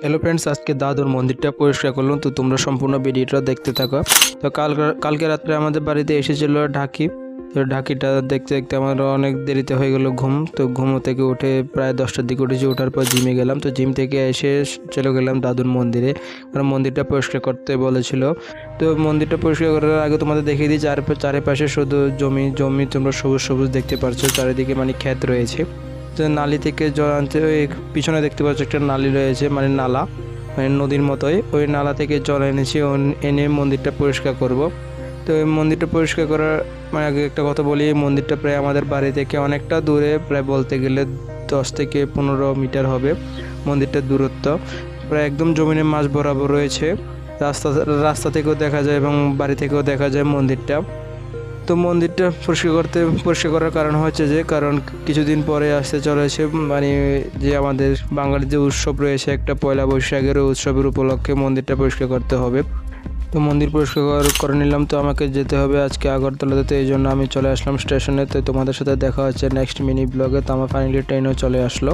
Hello friends, আজকে দাদুর মন্দিরটা পরিষ্কার করলাম, তো তোমরা সম্পূর্ণ ভিডিওটা দেখতে থাকো। তো কালকে রাত্রে আমাদের বাড়িতে এসেছিল ঢাকি। তো ঢাকিটা দেখতে দেখতে আমার অনেক দেরিতে হয়ে গেল ঘুম। তো ঘুম থেকে উঠে প্রায় 10টার দিকে উঠেছি, ওঠার পর জিমে গেলাম। তো জিম থেকে এসে চলে গেলাম দাদুর মন্দিরে, কারণ মন্দিরটা পরিষ্কার করতে বলেছিল। তো মন্দিরটা পরিষ্কার করার আগে তোমাদের দেখিয়ে দিই, চারিপাশে শুধু জমি জমি, তোমরা সবুজ সবুজ দেখতে পাচ্ছ, চারিদিকে মানে ক্ষেত রয়েছে। তো নালি থেকে জল আনতে, ওই পিছনে দেখতে পাচ্ছ একটা নালি রয়েছে, মানে নালা, মানে নদীর মতোই। ওই নালা থেকে জল এনেছি, এনে মন্দিরটা পরিষ্কার করব। তো এই মন্দিরটা পরিষ্কার করার মানে আগে একটা কথা বলি, এই মন্দিরটা প্রায় আমাদের বাড়ি থেকে অনেকটা দূরে, প্রায় বলতে গেলে 10 থেকে 15 মিটার হবে মন্দিরটার দূরত্ব। প্রায় একদম জমিনের মাঝ বরাবর রয়েছে, রাস্তা রাস্তা থেকেও দেখা যায় এবং বাড়ি থেকেও দেখা যায় মন্দিরটা। তো মন্দিরটা পরিষ্কার করার কারণ হচ্ছে যে, কারণ কিছুদিন পরে আসতে চলেছে, মানে যে আমাদের বাঙালির যে উৎসব রয়েছে একটা, পয়লা বৈশাখের উৎসবের উপলক্ষে মন্দিরটা পরিষ্কার করতে হবে। তো মন্দির পরিষ্কার করে নিলাম। তো আমাকে যেতে হবে আজকে আগরতলাতে, তো এই জন্য আমি চলে আসলাম স্টেশনে। তো তোমাদের সাথে দেখা হচ্ছে নেক্সট মিনি ব্লগে। তো আমার ফাইনালি ট্রেনও চলে আসলো।